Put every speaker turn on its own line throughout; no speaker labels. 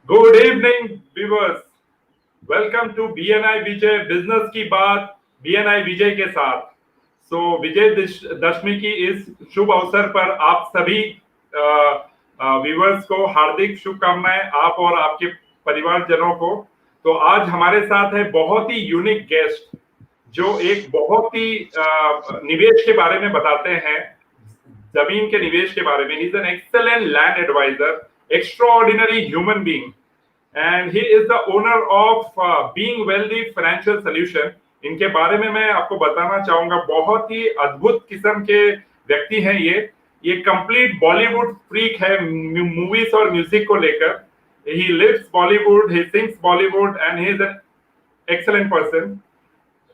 Good evening, viewers. Welcome to BNI Vijay Business की बात BNI विजय के साथ. So विजय दशमी की इस शुभ अवसर पर आप सभी व्यूअर्स को हार्दिक शुभकामनाएं, आप और आपके परिवारजनों को. तो आज हमारे साथ है बहुत ही यूनिक गेस्ट जो एक बहुत ही निवेश के बारे में बताते हैं, जमीन के निवेश के बारे में. He is an excellent land advisor, extraordinary human being, and he is the owner of being wealthy financial solution. इनके बारे में मैं आपको बताना चाहूंगा, बहुत ही अद्भुत किस्म के व्यक्ति हैं ये कंप्लीट बॉलीवुड फ्रीक है मूवीज और म्यूजिक को लेकर. he lives Bollywood, he sings Bollywood, and he is an excellent person.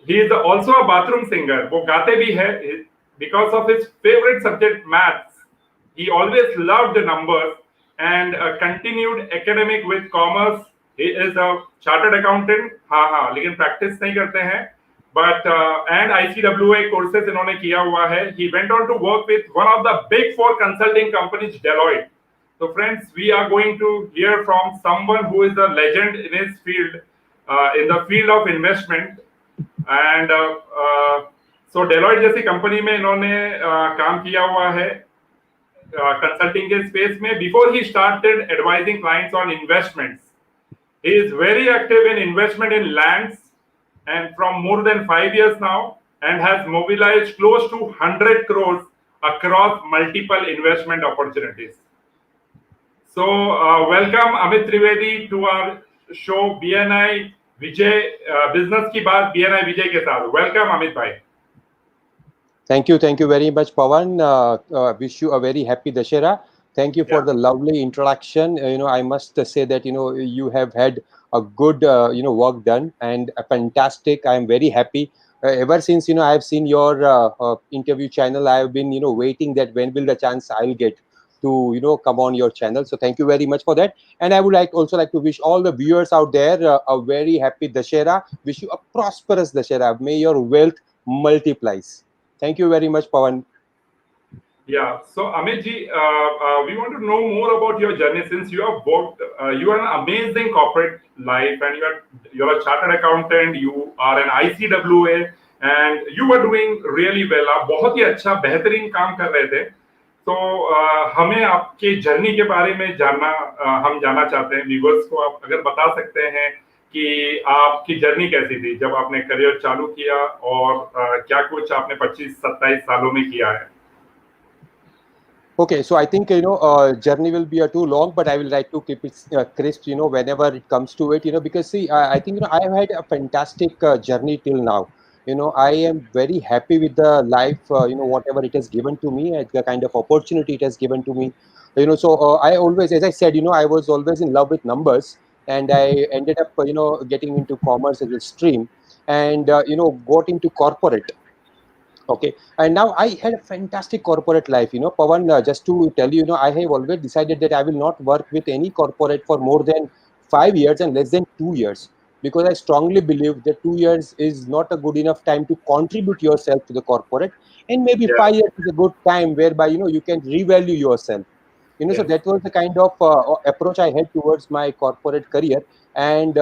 He is also a bathroom singer. वो गाते भी है. Because of his favorite subject maths, he always loved the numbers and continued academic with commerce. He is a chartered accountant. हाँ, लेकिन practice नहीं करते हैं. But and ICWA courses इन्होंने किया हुआ है. He went on to work with one of the big four consulting companies, Deloitte. So friends, we are going to hear from someone who is a legend in his field, in the field of investment. And so Deloitte जैसी company में इन्होंने काम किया हुआ है consulting के space में. Before he started advising clients on investments, he is very active in investment in lands and from more than 5 years now, and has mobilized close to 100 crores across multiple investment opportunities. So welcome Amit Trivedi to our show BNI Vijay, business की बात BNI Vijay के साथ. Welcome Amit bhai.
Thank you very much, Pawan. Wish you a very happy Dashera. Thank you for the lovely introduction. I must say that you have had a good work done and a fantastic. I am very happy. Ever since I have seen your interview channel, I have been waiting that when will the chance I'll get to come on your channel. So thank you very much for that. And I would also like to wish all the viewers out there a very happy Dashera. Wish you a prosperous Dashera. May your wealth multiplies. Thank you very much, Pawan.
Yeah. So Amit ji, we want to know more about your journey since you have worked. You are an amazing corporate life, and you're a chartered accountant. You are an ICWA, and you were doing really well. आप बहुत ही अच्छा बेहतरीन काम कर रहे थे. तो हमें आपके जर्नी के बारे में हम जानना चाहते हैं. व्यूअर्स को आप अगर बता सकते हैं कि आपकी जर्नी कैसी थी जब आपने करियर चालू किया, और क्या कुछ आपने 25-27 सालों में किया है.
Okay, so I think journey will be too long, but I will like to keep it crisp. Whenever it comes to it, because see, I think I have had a fantastic journey till now. I am very happy with the life. Whatever it has given to me, the kind of opportunity it has given to me. So I always, as I said, I was always in love with numbers, and I ended up, getting into commerce as a stream, and got into corporate. Okay, and now I had a fantastic corporate life. Pawan, just to tell you, I have always decided that I will not work with any corporate for more than 5 years and less than 2 years, because I strongly believe that 2 years is not a good enough time to contribute yourself to the corporate, and maybe 5 years is a good time whereby you can revalue yourself. So that was the kind of approach I had towards my corporate career. And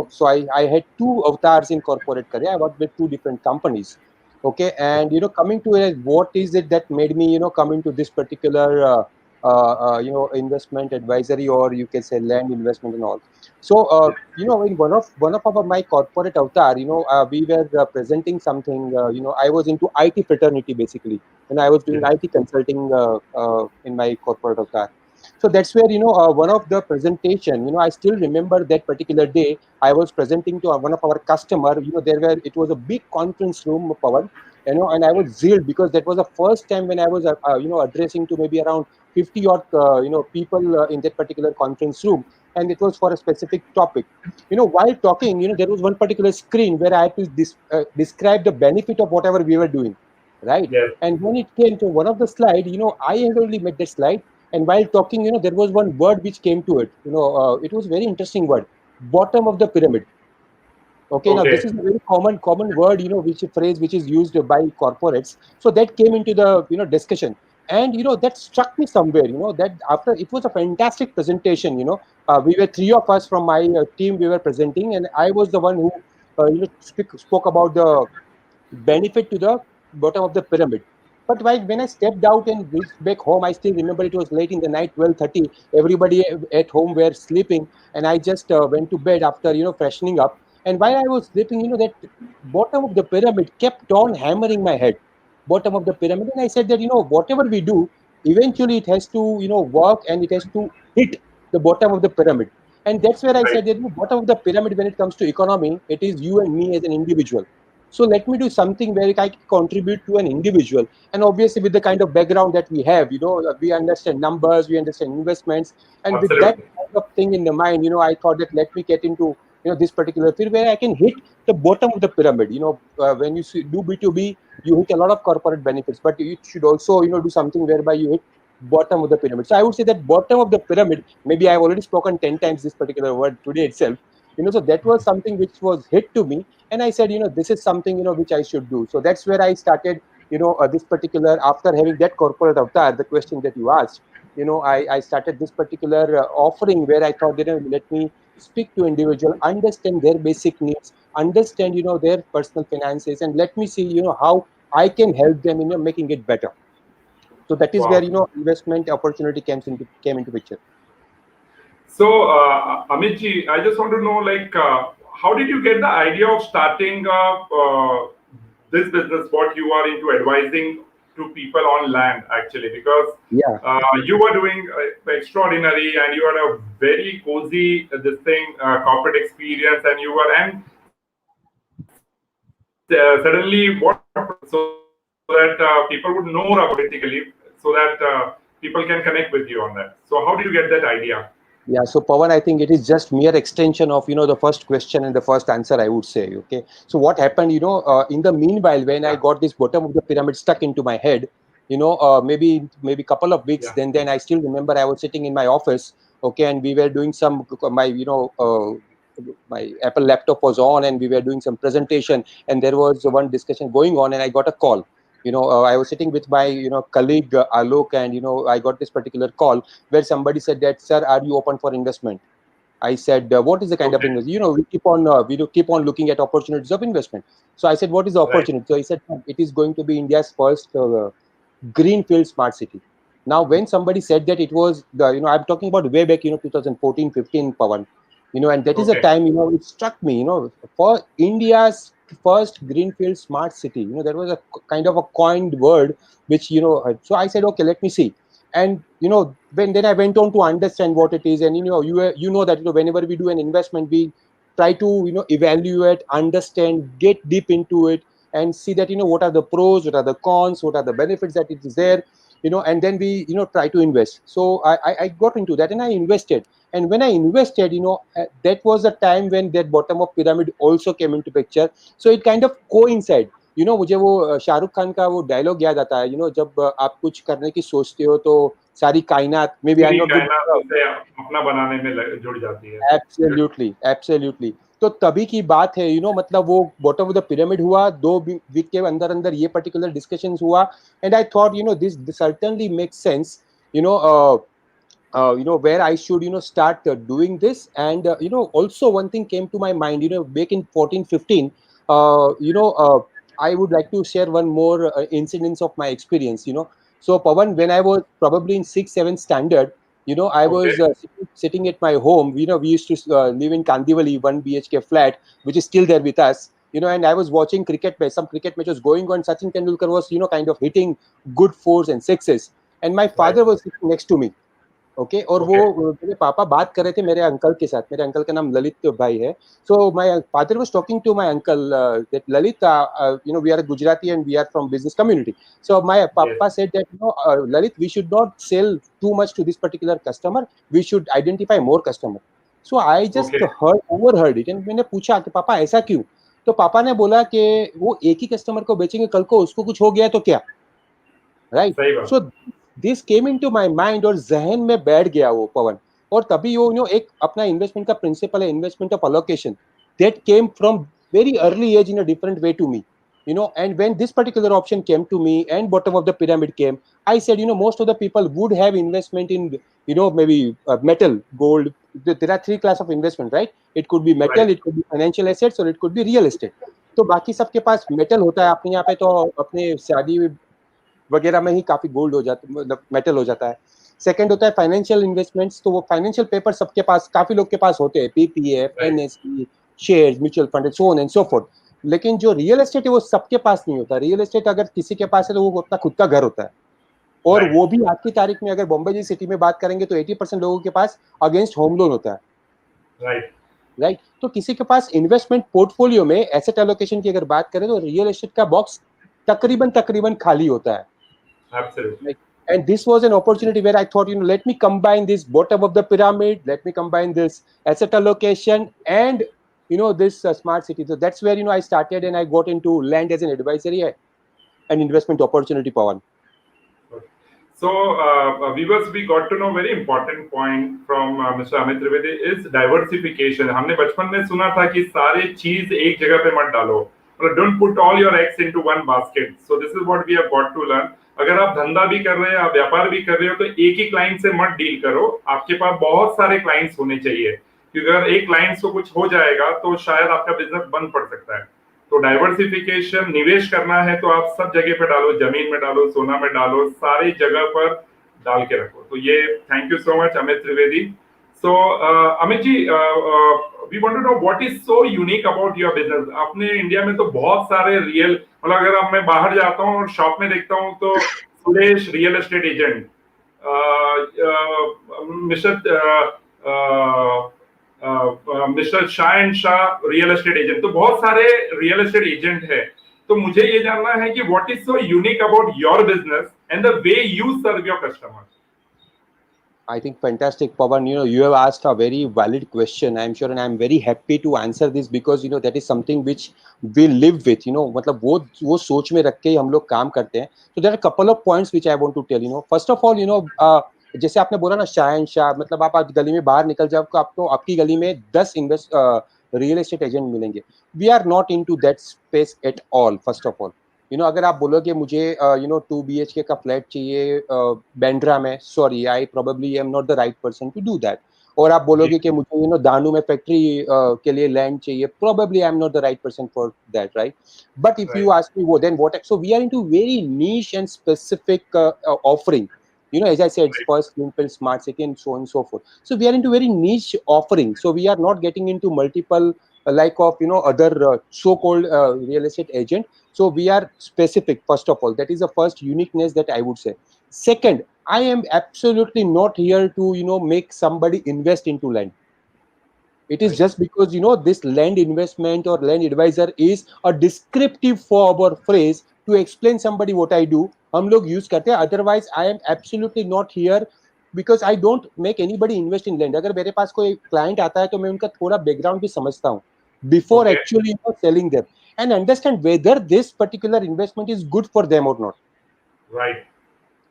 so I had two avatars in corporate career. I worked with two different companies. Okay, and coming to it, what is it that made me come into this particular investment advisory, or you can say land investment and all. So in one of my corporate avatar, we were presenting something. I was into IT fraternity basically, and I was doing IT consulting in my corporate avatar. So that's where one of the presentation, I still remember that particular day. I was presenting to one of our customer. It was a big conference room, Pawan, and I was thrilled because that was the first time when I was addressing to maybe around 50 odd people in that particular conference room, and it was for a specific topic. While talking, there was one particular screen where I had to describe the benefit of whatever we were doing, right?
Yes.
And when it came to one of the slide, I had only made that slide. And while talking, there was one word which came to it. It was a very interesting word, bottom of the pyramid. Okay, now this is a very common word, which a phrase which is used by corporates. So that came into the discussion. And that struck me somewhere. That after it was a fantastic presentation. We were three of us from my team. We were presenting, and I was the one who spoke about the benefit to the bottom of the pyramid. But when I stepped out and reached back home, I still remember it was late in the night, 12:30. Everybody at home were sleeping, and I just went to bed after freshening up. And while I was sleeping, that bottom of the pyramid kept on hammering my head. Bottom of the pyramid, and I said that whatever we do, eventually it has to work, and it has to hit the bottom of the pyramid. And that's where I
Right.
said that bottom of the pyramid when it comes to economy, it is you and me as an individual. So let me do something where I can contribute to an individual. And obviously, with the kind of background that we have, we understand numbers, we understand investments. And with that
Absolutely.
kind of thing in the mind, I thought that let me get into, this particular field where I can hit the bottom of the pyramid. When you do B2B, you hit a lot of corporate benefits, but you should also, do something whereby you hit bottom of the pyramid. So I would say that bottom of the pyramid, maybe I've already spoken 10 times this particular word today itself. So that was something which was hit to me, and I said this is something which I should do. So that's where I started this particular, after having that corporate avatar, the question that you asked, I started this particular offering where I thought let me speak to individual, understand their basic needs, understand their personal finances, and let me see how I can help them making it better. So that is where
Wow.
investment opportunity came into picture.
So, Amit ji, I just want to know, like, how did you get the idea of starting this business? What you are into advising to people on land, actually, because
Yeah.
you were doing extraordinary, and you had a very cozy this thing corporate experience, and you were and suddenly what so that people would know about basically, so that people can connect with you on that. So, how did you get that idea?
Yeah, so Pawan, I think it is just mere extension of the first question and the first answer, I would say. Okay, so what happened, in the meanwhile, when I
Yeah,
got this bottom of the pyramid stuck into my head, maybe couple of weeks,
yeah,
then I still remember I was sitting in my office, okay, and we were doing some my my Apple laptop was on, and we were doing some presentation, and there was one discussion going on, and I got a call. I was sitting with my colleague Alok, and I got this particular call where somebody said that, sir, are you open for investment? I said, what is the kind of
okay,
investment? We do keep on looking at opportunities of investment. So I said, what is the
right,
opportunity? So he said, it is going to be India's first greenfield smart city. Now, when somebody said that, it was I'm talking about way back, 2014, 15, Pawan, and that is a
okay,
time, it struck me, for India's first greenfield smart city, that was a kind of a coined word, which, so I said, okay, let me see. And, when then I went on to understand what it is. And, you know that, whenever we do an investment, we try to, evaluate, understand, get deep into it, and see that what are the pros, what are the cons, what are the benefits that it is there, and then we try to invest. So I got into that, and I invested. And when I invested, that was a time when that bottom of pyramid also came into picture. So it kind of coincide. मुझे वो शाहरुख खान का वो dialogue याद आता है, जब आप कुछ करने की सोचते हो तो सारी कायनात, मे बी आई एम
पूरी
नॉट गुड।
कायनात उसे अपना बनाने में जुड़ जाती है।
Absolutely, absolutely. तो तभी की बात है, मतलब वो बॉटम ऑफ द पिरामिड हुआ, 2 वीक के अंदर ये पर्टिकुलर डिस्कशंस हुआ। And I thought this certainly makes sense, you know uh, where I should start doing this. And also one thing came to my mind, back in 14 15. I would like to share one more incidents of my experience. So Pawan, when I was probably in 6 7 standard, I was
Okay,
sitting at my home. We used to live in Kandivali, 1 BHK flat, which is still there with us. And I was watching cricket match, some cricket matches going on. Sachin Tendulkar was kind of hitting good fours and sixes, and my
right,
father was sitting next to me. Okay, और वो
okay,
मेरे पापा बात कर रहे थे मेरे uncle के साथ। मेरे अंकल का नाम ललित भाई है। So my father was talking to my uncle that Lalit, we are Gujarati and we are from business community. So my
yes,
papa said that Lalit, we should not sell too much to this particular customer, we should identify more customer. So I just
okay,
heard overheard it, and मैंने पूछा कि पापा ऐसा क्यों? तो पापा ने बोला कि वो एक ही कस्टमर को बेचेंगे, कल को उसको कुछ हो गया तो क्या, राइट?
सही बात,
so this came into my mind, और जहन में बैठ गया वो पवन। और तभी वो एक अपना इन्वेस्टमेंट का प्रिंसिपल है, investment of allocation, that came from very early age in a different way to me. And when this particular option came to me and bottom of the pyramid came, I said, most of the people would have investment in, maybe metal, gold. There are three class of investment, right? It could be metal,
Right.
it could be financial assets, or it could be real estate. तो बाकी सबके पास metal होता है. अपने यहाँ पे तो अपने शादी वगैरह में ही काफी गोल्ड हो जाता, मतलब मेटल हो जाता है. सेकंड होता है फाइनेंशियल इन्वेस्टमेंट्स. तो वो फाइनेंशियल पेपर सबके पास, काफी लोग के पास होते हैं, PPF,
Right.
NSE, shares, mutual fund, so on and so fourth. लेकिन जो रियल एस्टेट है वो सबके पास नहीं होता. रियल एस्टेट अगर किसी के पास है तो वो अपना खुद का घर होता है. और
Right.
वो भी आज की तारीख में अगर बॉम्बे जैसी सिटी में बात करेंगे तो 80% लोगों के पास अगेंस्ट होम लोन होता है.
Right.
राइट. तो किसी के पास इन्वेस्टमेंट पोर्टफोलियो में एसेट एलोकेशन की अगर बात करें तो रियल एस्टेट का बॉक्स तकरीबन तकरीबन खाली होता है.
Absolutely.
Right. And this was an opportunity where I thought, let me combine this bottom of the pyramid, let me combine this asset allocation and, this smart city. So that's where, I started and I got into land as an advisory and investment opportunity, Pawan.
So, viewers, we got to know very important point from Mr. Amit Trivedi is diversification. हमने बचपन में सुना था कि सारे चीज एक जगह पे मत डालो. Don't put all your eggs into one basket. So this is what we have got to learn. अगर आप धंधा भी कर रहे हैं, आप व्यापार भी कर रहे हो, तो एक ही क्लाइंट से मत डील करो. आपके पास बहुत सारे क्लाइंट्स होने चाहिए, क्योंकि अगर एक क्लाइंट को कुछ हो जाएगा तो शायद आपका बिजनेस बंद पड़ सकता है. तो डाइवर्सिफिकेशन, निवेश करना है तो आप सब जगह पे डालो, जमीन में डालो, सोना में डालो, सारी जगह पर डाल के रखो. तो ये thank you so much Amit Trivedi. So Amit ji, we want to know what is so unique about your business. अपने इंडिया में तो बहुत सारे रियल, मतलब अगर अब मैं बाहर जाता हूँ और शॉप में देखता हूँ तो Suresh real estate agent, mister mister Shah and Shah real estate agent. तो बहुत सारे रियल एस्टेट एजेंट है. तो मुझे ये जानना है कि what is so unique about your business and the way you serve your customers.
I think fantastic, Pawan. You have asked a very valid question, I'm sure, and I'm very happy to answer this because that is something which we live with. मतलब वो सोच में रख के हम लोग काम करते हैं. So there are a couple of points which I want to tell. First of all, जैसे आपने बोला ना शाह एंड शाह, मतलब आप आज गली में बाहर निकल जाओ तो आपको आपकी गली में 10 रियल एस्टेट एजेंट मिलेंगे. We are not into that space at all. First of all, अगर आप बोलोगे मुझे 2 BHK का फ्लैट चाहिए बैंड्रा में, sorry, I probably am not the right person to do that. और आप बोलोगे कि मुझे दानू में फैक्ट्री के लिए लैंड चाहिए, probably I'm not the right person for that, right? But if you ask me, well, then what? So we are into very niche and specific offering. As I said, first simple smart city and so on and so forth. So we are into very niche offering. So we are not getting into multiple like of other so-called real estate agent. So we are specific. First of all, that is the first uniqueness that I would say. Second, I am absolutely not here to make somebody invest into land. It is just because this land investment or land advisor is a descriptive for our phrase to explain somebody what I do. हम लोग use करते हैं. Otherwise, I am absolutely not here because I don't make anybody invest in land. अगर मेरे पास कोई client आता है तो मैं उनका थोड़ा background भी समझता हूँ before actually selling them and understand whether this particular investment is good for them or not.
Right.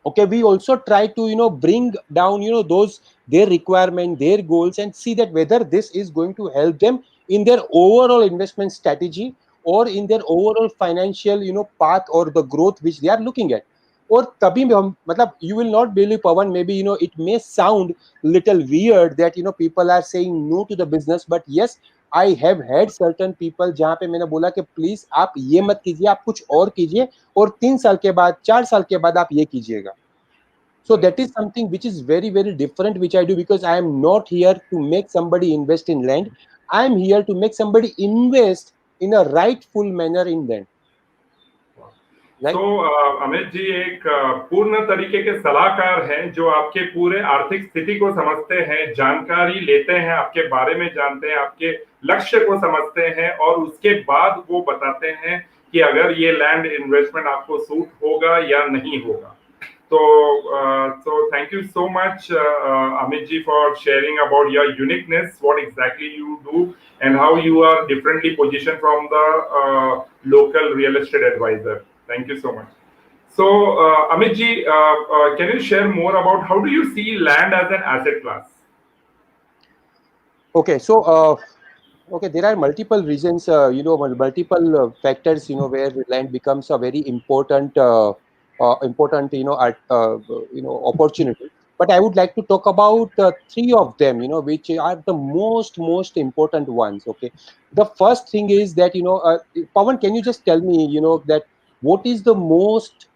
Okay, we also try to bring down those their requirement, their goals, and see that whether this is going to help them in their overall investment strategy or in their overall financial path or the growth which they are looking at. Or तभी हम, मतलब you will not believe, Pawan, maybe it may sound little weird that people are saying no to the business, but yes, I have had certain people जहाँ पे मैंने बोला कि please आप ये मत कीजिए, आप कुछ और कीजिए और 3 साल के बाद 4 साल के बाद आप ये कीजिएगा. So that is something which is very, very different, which I do because I am not here to make somebody invest in land. I am here to make somebody invest in a rightful manner in land.
तो अमित जी एक पूर्ण तरीके के सलाहकार हैं जो आपके पूरे आर्थिक स्थिति को समझते हैं, जानकारी लेते हैं, आपके बारे में जानते हैं, आपके लक्ष्य को समझते हैं और उसके बाद वो बताते हैं कि अगर ये लैंड इन्वेस्टमेंट आपको सूट होगा या नहीं होगा. So thank you so much, Amit ji, for sharing about your uniqueness, what exactly you do, and how you are differently positioned from the local real estate advisor. Thank you so much. So, Amit ji, can you share more about how do you see land as an asset class?
Okay, so Okay, there are multiple reasons, multiple factors, where land becomes a very important, opportunity. But I would like to talk about three of them, which are the most important ones. Okay, the first thing is that, Pawan, can you just tell me, that what is the most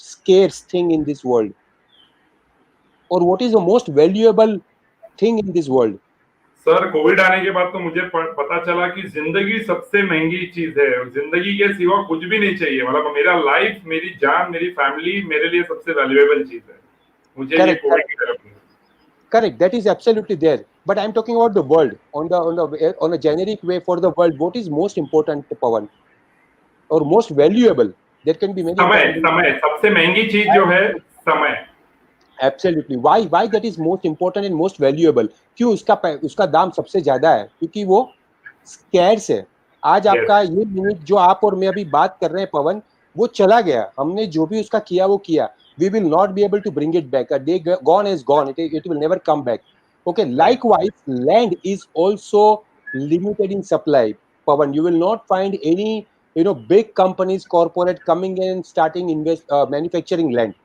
scarce thing in this world, or what is the most valuable thing in this world?
Sir Covid आने के बाद तो मुझे पता चला कि जिंदगी सबसे महंगी चीज है, जिंदगी के सिवा कुछ भी नहीं चाहिए, मतलब मेरा लाइफ, मेरी जान, मेरी फैमिली मेरे लिए सबसे वैल्यूएबल चीज है, मुझे ये
Correct.
कोविड की तरफ।
Correct. That is absolutely there. But I'm talking about the world on a generic way for the world. What is most important, Pawan, or most valuable? There can be many
समय,
important.
समय सबसे महंगी चीज जो है, समय।
Absolutely. Why that is most important and most valuable? क्यों उसका दाम सबसे ज्यादा है? क्योंकि वो स्कैर्स है. आज
यस,
आपका ये मिनट जो आप और मैं अभी बात कर रहे हैं, पवन, वो चला गया. हमने जो भी उसका किया वो किया. We will not be able to bring it back. A day gone is gone. It will never come back. Okay.
Right,
Likewise, land is also limited in supply. Pawan, you will not find any big companies, corporate coming in and starting manufacturing land.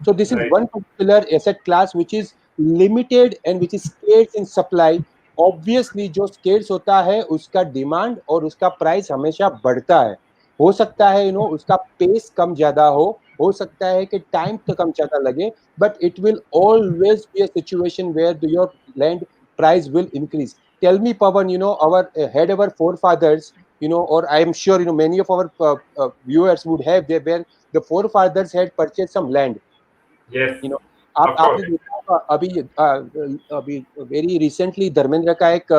So this is
right,
one particular asset class which is limited and which is scarce in supply. Obviously जो scarce होता है उसका demand और उसका price हमेशा बढ़ता है. हो सकता है उसका pace कम ज्यादा हो सकता है कि time तो कम ज्यादा लगे, but it will always be a situation where your land price will increase. Tell me, Pawan, our forefathers, or I am sure many of our viewers would have there where the forefathers had purchased some land.
यस,
you know आप
of
आपने
course,
देखा होगा अभी अभी very recently Dharmendra का एक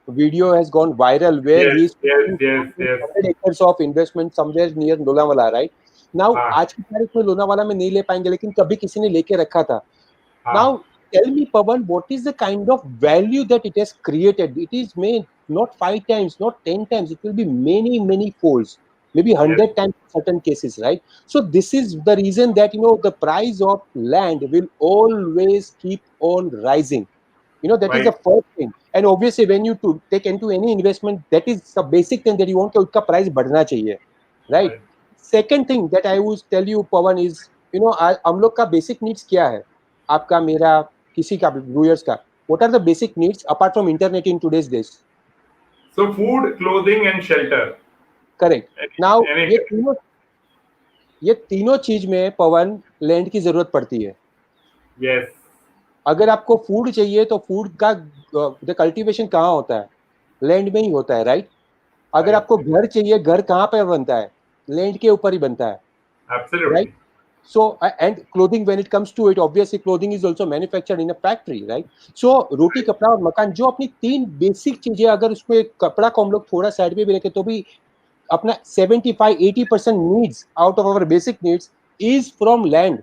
video has gone viral where
yes,
he is
yes,
putting
yes, yes,
100 acres of investment somewhere near Lonavala, right? Now
हाँ,
आज की तारीख में लोनावाला में नहीं ले पाएंगे, लेकिन कभी किसी ने लेके रखा था.
हाँ,
Now, tell me, Pawan, what is the kind of value that it has created? It is made not 5 times, not 10 times. It will be many folds, maybe
yes,
100 times in certain cases, right? So this is the reason that the price of land will always keep on rising. That is the
right,
first thing. And obviously, when you to take into any investment, that is the basic thing that you want. कि उसका price बढ़ना चाहिए, right?
Right,
Second thing that I would tell you, Pawan, is हम लोग का basic needs क्या है? आपका, मेरा, किसी का भी viewers का. What are the basic needs apart from internet in today's days?
So food, clothing and shelter,
Correct. Now
any,
ये तीनों चीज में, पवन, लैंड की जरूरत पड़ती है.
यस,
अगर आपको फूड चाहिए तो फूड का कल्टीवेशन कहाँ होता है? लैंड में ही होता है, राइट? अगर
राइट,
आपको घर चाहिए, घर कहाँ पे बनता है? लैंड के ऊपर ही बनता है, right?
Absolutely,
So and clothing, when it comes to it, obviously clothing is also manufactured in a factory, right? So रोटी, कपड़ा और मकान, जो अपनी तीन बेसिक चीजें, अगर उसको एक कपड़ा को हम लोग थोड़ा साइड पे भी रखें तो भी अपना 75-80% needs out of our basic needs is from land.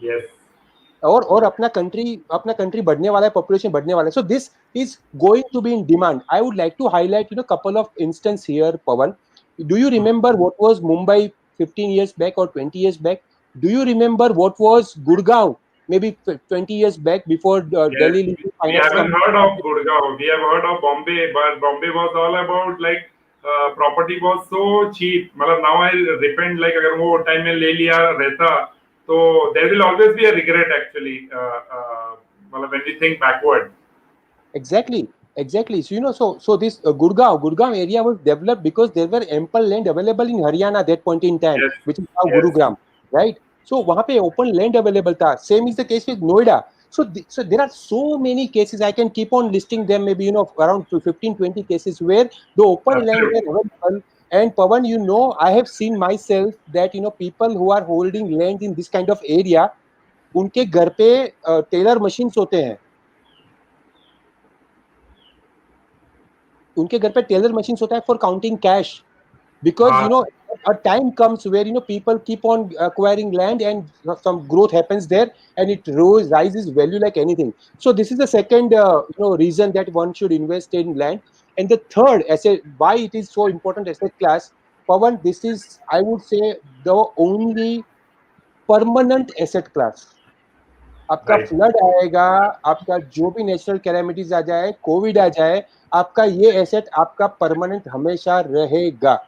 Yes,
और अपना कंट्री बढ़ने वाला है, पॉपुलेशन बढ़ने वाला है. So this is going to be in demand. I would like to highlight couple of instance here, Pawan. Do you remember what was Mumbai 15 years back or 20 years back? Do you remember what was Gurgaon maybe 20 years back before
yes.
Delhi Legal
We
Finance
haven't
Company
heard of
started?
Gurgaon. We have heard of Bombay, but Bombay was all about like property was so cheap. मतलब now I repent, like अगर वो time में ले लिया रहता, तो there will always be a regret actually. मतलब when we think backward.
Exactly. So so this Gurgaon area was developed because there were ample land available in Haryana at that point in time,
Yes,
which is now
yes,
Gurugram, right? So वहाँ पे open land available था. Same is the case with Noida. So there are so many cases. I can keep on listing them. Maybe around 15-20 cases where the open land were
absolutely.
available. And Pawan, I have seen myself that people who are holding land in this kind of area, उनके घर पे Taylor machines होते हैं. उनके घर पे teller machine होता है फॉर काउंटिंग कैश, because
हाँ,
a time comes where people keep on acquiring land and some growth happens there, and it rises value like anything. So this is the second reason that one should invest in land. And the third asset, why it is so important asset class, Pawan, this is, I would say, the only permanent asset class. आपका flood आएगा, आपका जो भी natural calamities आ जाए, Covid आ जाए, आपका ये asset आपका परमानेंट हमेशा रहेगा,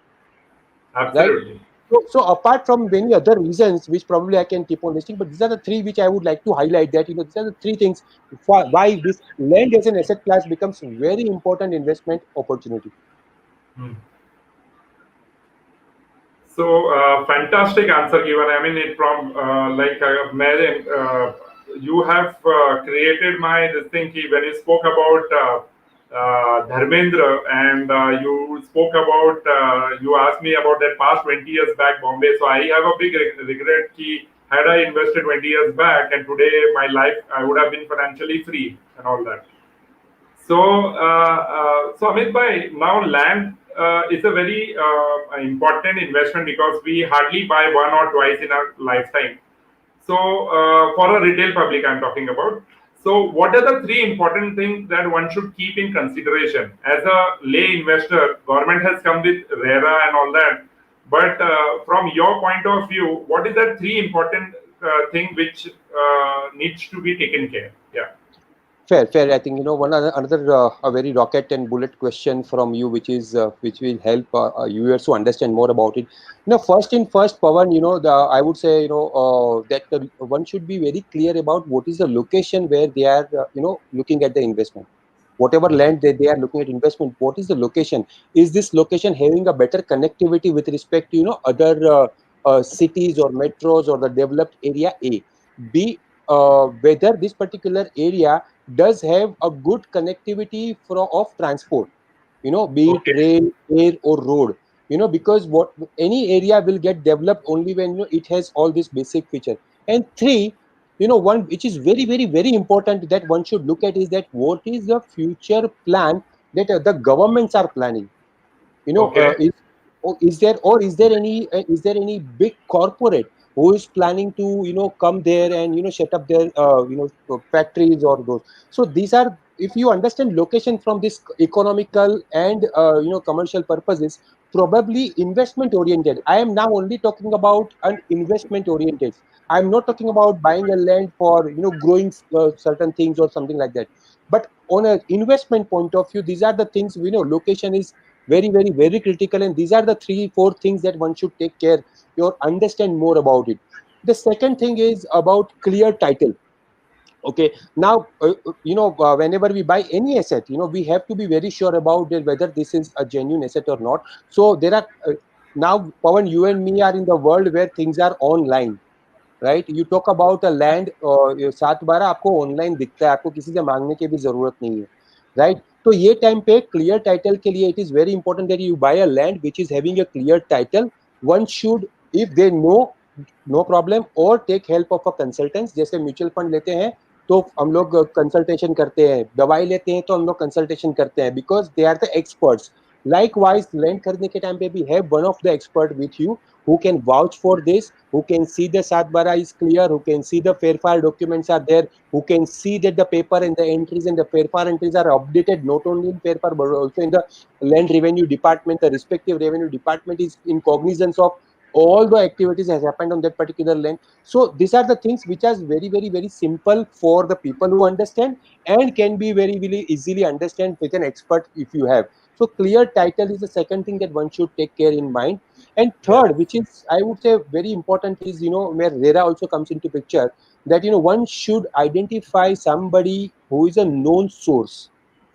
right?
Absolutely.
So apart from many other reasons, which probably I can keep on listing, but these are the three which I would like to highlight. That these are the three things why this land as an asset class becomes very important investment opportunity.
So fantastic answer given. I mean, it from you have created my this thing when you spoke about Dharmendra and you spoke about you asked me about that past 20 years back Bombay. So I have a big regret ki had I invested 20 years back and today my life I would have been financially free and all that. So Amit bhai, now land is a very important investment because we hardly buy one or twice in our lifetime. So for a retail public, I'm talking about. So what are the three important things that one should keep in consideration as a lay investor? Government has come with RERA and all that, but from your point of view, what is that three important thing which needs to be taken care? Yeah.
Fair. I think one another a very rocket and bullet question from you, which which will help viewers to understand more about it. First in first, Pawan, I would say that one should be very clear about what is the location where they are looking at the investment. Whatever land they are looking at investment, what is the location? Is this location having a better connectivity with respect to other cities or metros or the developed area? A. B. Whether this particular area does have a good connectivity of transport, be it
Okay.
rail, air, or road, because what any area will get developed only when it has all these basic features. And three, one which is very, very, very important that one should look at is that what is the future plan that the governments are planning.
Okay.
Is there any big corporate who is planning to come there and set up their factories or those. So these are, if you understand location from this economical and commercial purposes, probably investment oriented. I am now only talking about an investment oriented. I'm not talking about buying a land for growing certain things or something like that. But on an investment point of view, these are the things we know. Location is very, very, very critical, and these are the 3-4 things that one should take care or understand more about it. The second thing is about clear title. Okay, now whenever we buy any asset, we have to be very sure about whether this is a genuine asset or not. So there are now, Pawan, you and me are in the world where things are online, right. You talk about a land, 7/12 आपको online दिखता है, आपको किसी से मांगने की भी जरूरत नहीं है, राइट. तो ये टाइम पे क्लियर टाइटल के लिए it is very important that you buy a land which is having a clear title. One should, if they no problem, और take help of a consultant. जैसे म्यूचुअल फंड लेते हैं तो हम लोग कंसल्टेशन करते हैं, दवाई लेते हैं तो हम लोग कंसल्टेशन करते हैं, because they are the experts. Likewise, land खरीदने के टाइम पे भी है one of the expert with you who can vouch for this, who can see the Satbara is clear, who can see the fair file documents are there, who can see that the paper and the entries and the fair file entries are updated not only in paper but also in the land revenue department. The respective revenue department is in cognizance of all the activities has happened on that particular land. So these are the things which are very, very, very simple for the people who understand and can be very, very easily understand with an expert if you have. So clear title is the second thing that one should take care in mind. And
Yes.
third, which is I would say very important, is where RERA also comes into picture, that one should identify somebody who is a known source.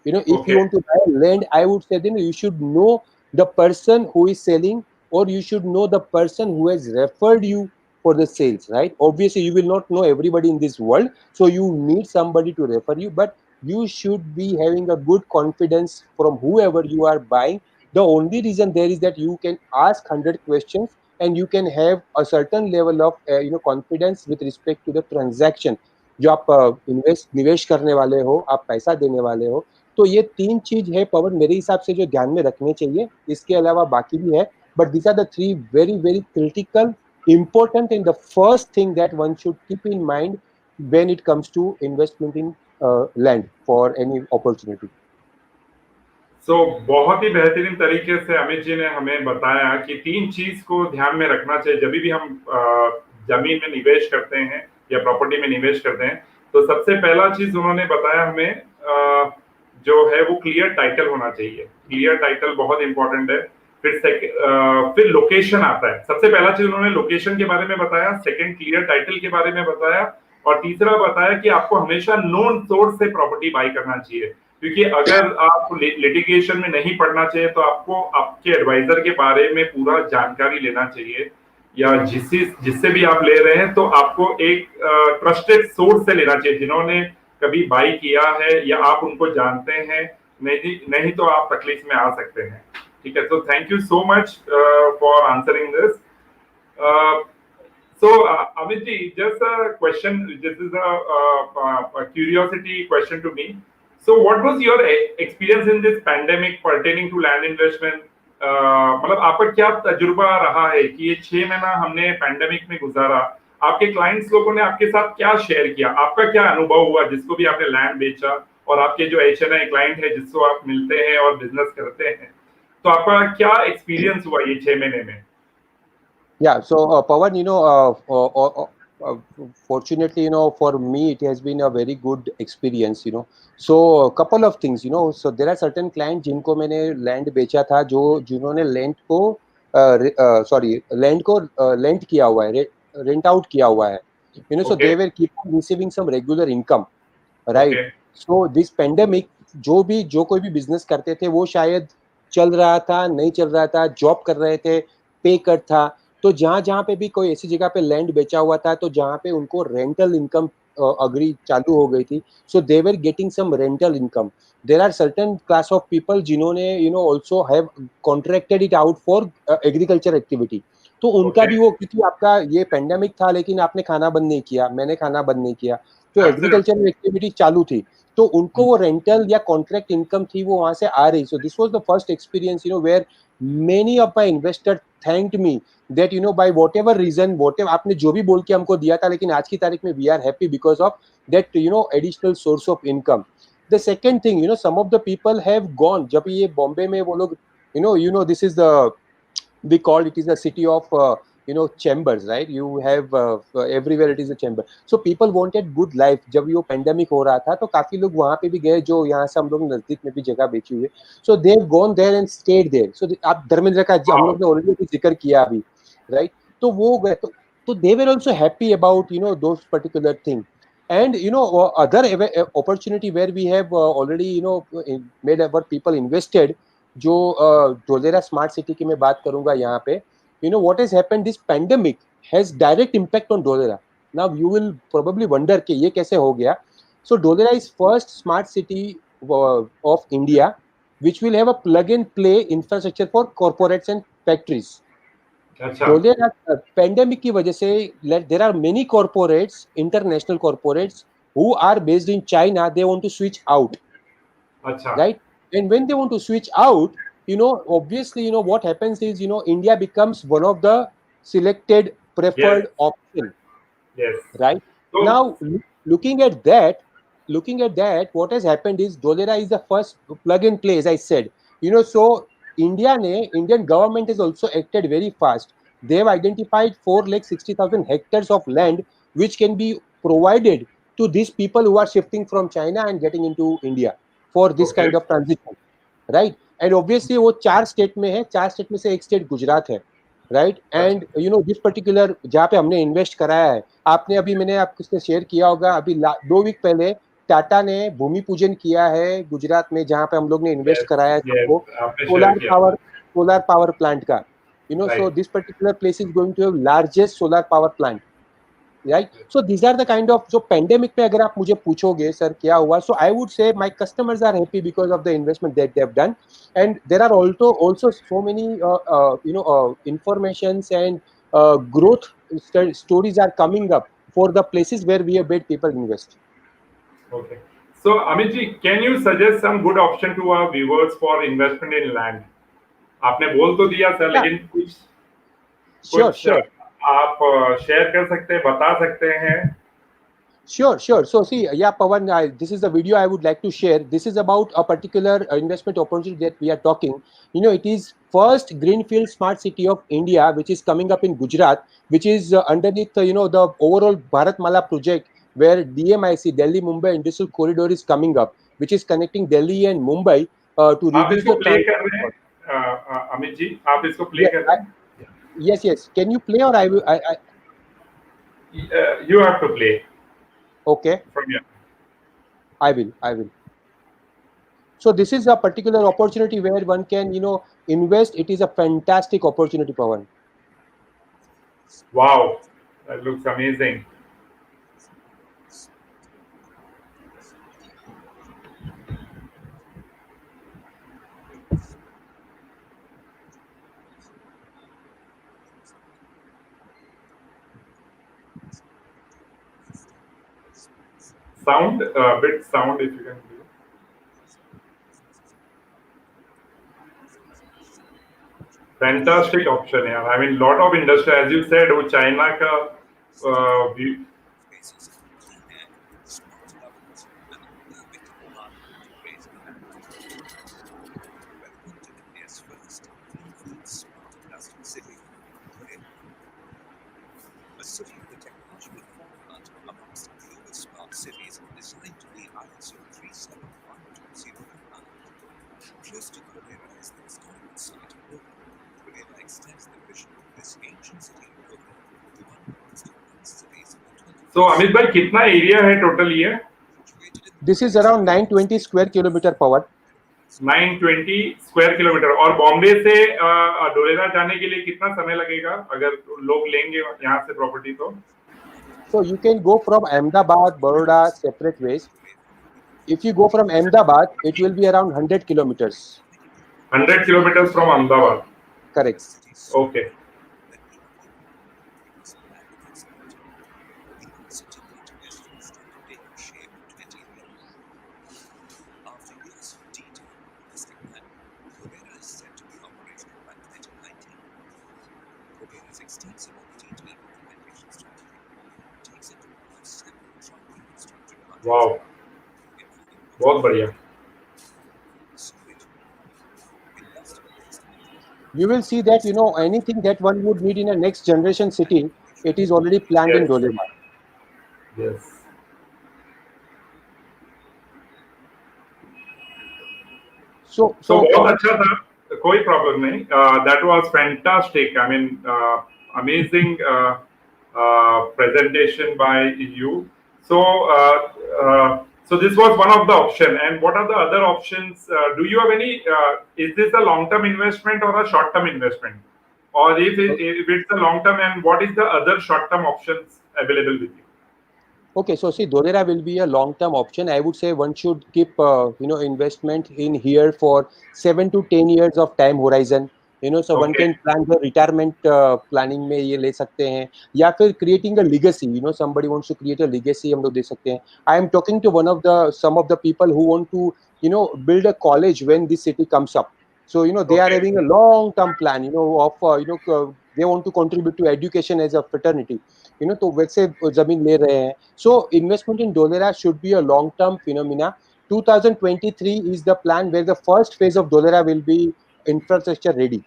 If you
Okay.
want to buy land, I would say then you should know the person who is selling, or you should know the person who has referred you for the sales, right? Obviously, you will not know everybody in this world, so you need somebody to refer you, but you should be having a good confidence from whoever you are buying. The only reason there is that you can ask 100 questions and you can have a certain level of confidence with respect to the transaction. जो आप निवेश करने वाले हो, आप पैसा देने वाले हो, तो ये 3 चीज है पवन मेरे हिसाब से जो ध्यान में रखने चाहिए. इसके अलावा बाकी भी है, but these are the 3 very, very critical, important, and the first thing that one should keep in mind when it comes to investment in land for any opportunity.
सो बहुत ही बेहतरीन तरीके से अमित जी ने हमें बताया कि 3 चीज को ध्यान में रखना चाहिए जब भी हम जमीन में निवेश करते हैं या प्रॉपर्टी में निवेश करते हैं. तो सबसे पहला चीज उन्होंने बताया हमें जो है वो क्लियर टाइटल होना चाहिए। क्लियर टाइटल बहुत इंपॉर्टेंट है। फिर लोकेशन आता है। सबसे पहला चीज उन्होंने लोकेशन के बारे में बताया, सेकंड क्लियर टाइटल के बारे में बताया, और तीसरा बताया कि आपको हमेशा नोन सोर्स से प्रॉपर्टी बाई करना चाहिए, क्योंकि अगर आप लिटिगेशन में नहीं पड़ना चाहिए तो आपको आपके एडवाइजर के बारे में पूरा जानकारी लेना चाहिए, या जिससे भी आप ले रहे हैं तो आपको एक ट्रस्टेड सोर्स से लेना चाहिए, जिन्होंने कभी बाई किया है या आप उनको जानते हैं। नहीं तो आप तकलीफ में आ सकते हैं। ठीक है, तो thank you so much for answering this. So, Amit ji, just a question. This is a curiosity question to me. So, what was your experience in this pandemic pertaining to land investment? मतलब आपका क्या तजुर्बा रहा है कि ये 6 महीना हमने पैंडेमिक में गुजारा, आपके क्लाइंट्स लोगों ने आपके साथ क्या शेयर किया, आपका क्या अनुभव हुआ जिसको भी आपने लैंड बेचा, और आपके जो HNI क्लाइंट है जिसको आप मिलते हैं और बिजनेस करते हैं, तो आपका क्या एक्सपीरियंस हुआ ये 6 महीने में?
Yeah, so Pawan, fortunately, for me, it has been a very good experience, So a couple of things, so there are certain clients जिनको मैंने land बेचा था, जिन्होंने land को land को lend किया हुआ है, rent out किया हुआ है, so
Okay.
they were keep on receiving some regular income, right?
Okay.
So this pandemic, जो कोई भी business करते थे, वो शायद चल रहा था, नहीं चल रहा था, जॉब कर रहे थे, पे कट था, तो जहां पे भी कोई ऐसी जगह पे लैंड बेचा हुआ था, तो जहां पे उनको रेंटल इनकम अग्री चालू हो गई थी, so they were getting some rental income. There are certain class of people जिन्होंने also have contracted it out for agriculture activity, तो उनका भी वो, क्योंकि आपका ये पेंडेमिक था लेकिन आपने खाना बंद नहीं किया, मैंने खाना बंद नहीं किया, तो एग्रीकल्चर एक्टिविटी चालू थी, तो उनको वो रेंटल या कॉन्ट्रैक्ट इनकम थी वो वहां से आ रही। So this was the first experience where many of my investor thanked me that by whatever reason, whatever आपने जो भी बोल के हमको दिया था, लेकिन आज की तारीख में we are happy because of that additional source of income. The second thing, some of the people have gone, जब ये बॉम्बे में वो लोग this is the, we call it is a city of chambers, right? You have everywhere it is a chamber, so people wanted good life. जब ये pandemic हो रहा था तो काफी लोग वहां पे भी गए, जो यहाँ से हम लोग नजदीक में भी जगह बेची हुई है, so they've gone there and stayed there. So आप धर्मेंद्र का हम लोग ने ऑलरेडी जिक्र किया अभी, right? तो वो गए, तो they were also happy about those particular thing. And other opportunity where we have already made our people invested, जो डोलेरा स्मार्ट सिटी की मैं बात करूंगा यहाँ पे, what has happened, this pandemic has direct impact on Dholera. Now you will probably wonder कि ये कैसे हो गया. So Dholera is first smart city of India which will have a plug and play infrastructure for corporates and factories. Dholera pandemic की वजह से there are many corporates, international corporates who are based in China, they want to switch out. Right? And when they want to switch out, obviously, what happens is, India becomes one of the selected preferred option.
Yes.
Right? So, now, looking at that, what has happened is Dholera is the first plug and play, as I said. So Indian government has also acted very fast. They have identified 460,000 hectares of land which can be provided to these people who are shifting from China and getting into India for this kind of transition, right? And obviously वो 4 state में है, 4 state में से एक state Gujarat है, right? And this particular जहाँ पे हमने इन्वेस्ट कराया है, आपने अभी मैंने आपसे शेयर किया होगा, अभी 2 वीक पहले टाटा ने भूमि पूजन किया है गुजरात में, जहाँ पे हम लोग ने इन्वेस्ट कराया है सबको, सोलर पावर प्लांट का, so this particular place is going to have largest solar power plant, right? So these are the kind of, जो pandemic में अगर आप मुझे पूछोगे सर क्या हुआ, so I would say my customers are happy because of the investment that they have done, and there are also so many informations and growth stories are coming up for the places where we have made people invest.
Okay. So Amit ji, can you suggest some good option to our viewers for investment in land? आपने बोल तो दिया sir, लेकिन कुछ आप share कर सकते हैं, बता सकते हैं?
Sure. So see, yeah, Pawan, this is the video I would like to share. This is about a particular investment opportunity that we are talking. It is first greenfield smart city of India, which is coming up in Gujarat, which is underneath, the overall Bharatmala project, where DMIC, Delhi Mumbai Industrial Corridor, is coming up, which is connecting Delhi and Mumbai to
आप
reduce
इसको
the
play
transport
कर रहे
cost.
हैं अमित जी, आप इसको play
Yeah,
कर रहे हैं?
yes. Can you play, or I will?
You have to play
Okay,
from here.
I will. So this is a particular opportunity where one can, invest. It is a fantastic opportunity, Pawan.
Wow, that looks amazing. Sound, bit sound if you can do. Fantastic option, yeah. I mean, lot of industry, as you said, वो China का view.
A city with a technological forefront amongst global smart cities designed to be ISO 37120 compliant. Close to Trivedi is the historical site of Baat. Trivedi extends the vision of this ancient city of Baat to one of the advanced cities in the 20th
So Amit भाई कितना area है total ये?
This is around 920 square kilometer, Pawan.
920 square kilometre. और बॉम्बे से डोलेरा जाने के लिए कितना समय लगेगा अगर लोग लेंगे यहाँ से प्रॉपर्टी तो?
So you can go from Ahmedabad, Baroda separate ways. If you go from Ahmedabad, it will be around 100 kilometers.
100 kilometers from Ahmedabad.
Correct.
Okay.
After years of detailed realistic planning, Trivedi is set to be operational by 2019. Trivedi's extensive and detailed implementation strategy takes into account several joint infrastructure projects.
Wow. बहुत बढ़िया.
You will see that, anything that one would need in a next generation city, it is already planned in
Yes.
Dolema.
Yes.
So
बहुत अच्छा था, कोई problem नहीं. That was fantastic. I mean, amazing presentation by you. So this was one of the option. And what are the other options? Do you have any? Is this a long-term investment or a short-term investment? Or if it's a long-term, and what is the other short-term options available with you?
Okay, so see, Dolera will be a long-term option. I would say one should keep, investment in here for 7 to 10 years of time horizon. So one
Okay.
can plan the retirement planning में ये ले सकते हैं, या फिर creating a legacy. Somebody wants to create a legacy, हम लोग दे सकते हैं. I am talking to some of the people who want to, build a college when this city comes up. So they are
Okay.
having a long-term plan. Of they want to contribute to education as a fraternity. तो वैसे जमीन ले रहे हैं. So investment in Dolera should be a long-term phenomena. 2023 is the plan where the first phase of Dolera will be infrastructure ready.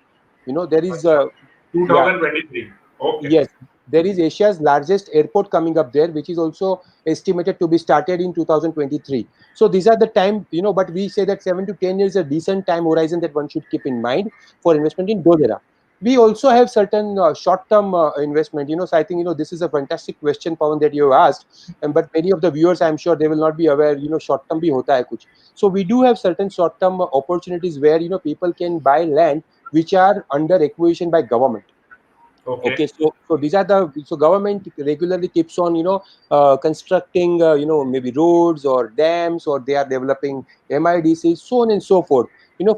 There is
अच्छा.
yeah,
2023. Okay.
yes, there is Asia's largest airport coming up there, which is also estimated to be started in 2023. So these are the time, but we say that 7 to 10 years is a decent time horizon that one should keep in mind for investment in Dolera. We also have certain short-term investment. So I think this is a fantastic question, Pawan, that you have asked. But many of the viewers, I'm sure they will not be aware. Short-term bhi hota hai kuch. So we do have certain short-term opportunities where people can buy land which are under acquisition by government. Okay, so these are government regularly keeps on constructing maybe roads or dams, or they are developing MIDCs, so on and so forth.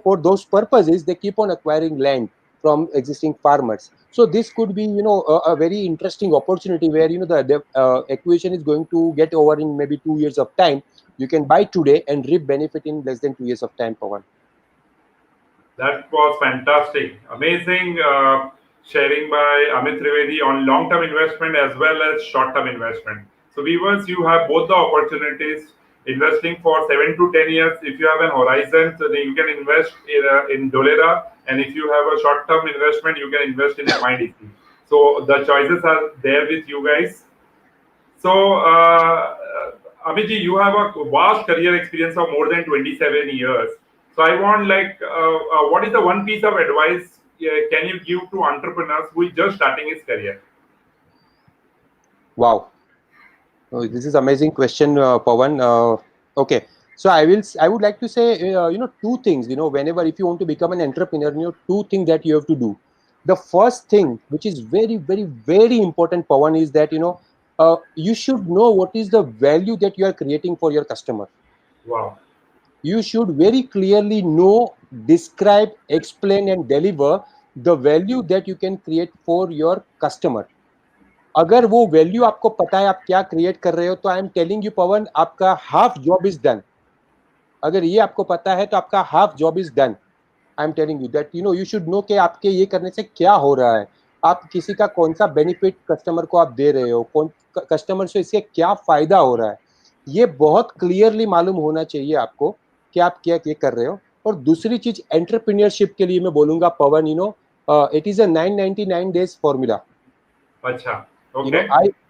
For those purposes they keep on acquiring land from existing farmers. So this could be a very interesting opportunity where the acquisition is going to get over in maybe 2 years of time. You can buy today and reap benefit in less than 2 years of time, Pawan.
That was fantastic. Amazing sharing by Amit Trivedi on long-term investment as well as short-term investment. So viewers, you have both the opportunities investing for 7 to 10 years. If you have an horizon, so then you can invest in Dolera. And if you have a short-term investment, you can invest in MIDC. So the choices are there with you guys. So, Amit ji, you have a vast career experience of more than 27 years. So, I want what is the one piece of advice can you give to entrepreneurs who is just starting his career?
Wow. Oh, this is amazing question, Pawan. Okay, so I would like to say, two things. Whenever if you want to become an entrepreneur, two things that you have to do. The first thing, which is very, very, very important, Pawan, is that you should know what is the value that you are creating for your customer.
Wow.
You should very clearly know, describe, explain, and deliver the value that you can create for your customer. अगर वो value आपको पता है आप क्या create कर रहे हो, तो आई एम टेलिंग यू पवन, आपका हाफ जॉब इज डन. अगर ये आपको पता है तो आपका half job is done. I am telling you that you should know कि आपके ये करने से क्या हो रहा है, आप किसी का कौन सा बेनिफिट कस्टमर को आप दे रहे हो, कौन कस्टमर से इससे क्या फायदा हो रहा है, ये बहुत क्लियरली मालूम होना चाहिए आपको कि आप क्या क्या कर रहे हो. और दूसरी चीज एंटरप्रेन्योरशिप के लिए मैं बोलूंगा Pavan, it is a 999 days formula.
अच्छा. Okay.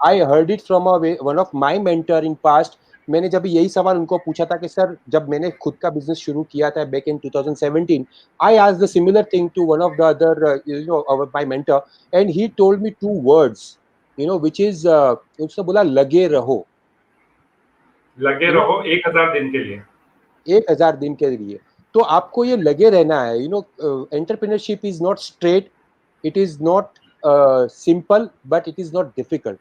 I heard it from one of my mentor in past. मैंने जब यही सवाल उनको पूछा था कि सर, जब मैंने खुद का बिजनेस शुरू किया था back in 2017, I asked the similar thing to one of the other my mentor, and he told me two words, which is उसने बोला लगे रहो.
लगे रहो 1000 दिन के लिए.
1000 दिन के लिए. तो आपको ये लगे रहना है. Entrepreneurship is not straight, it is not simple, but it is not difficult,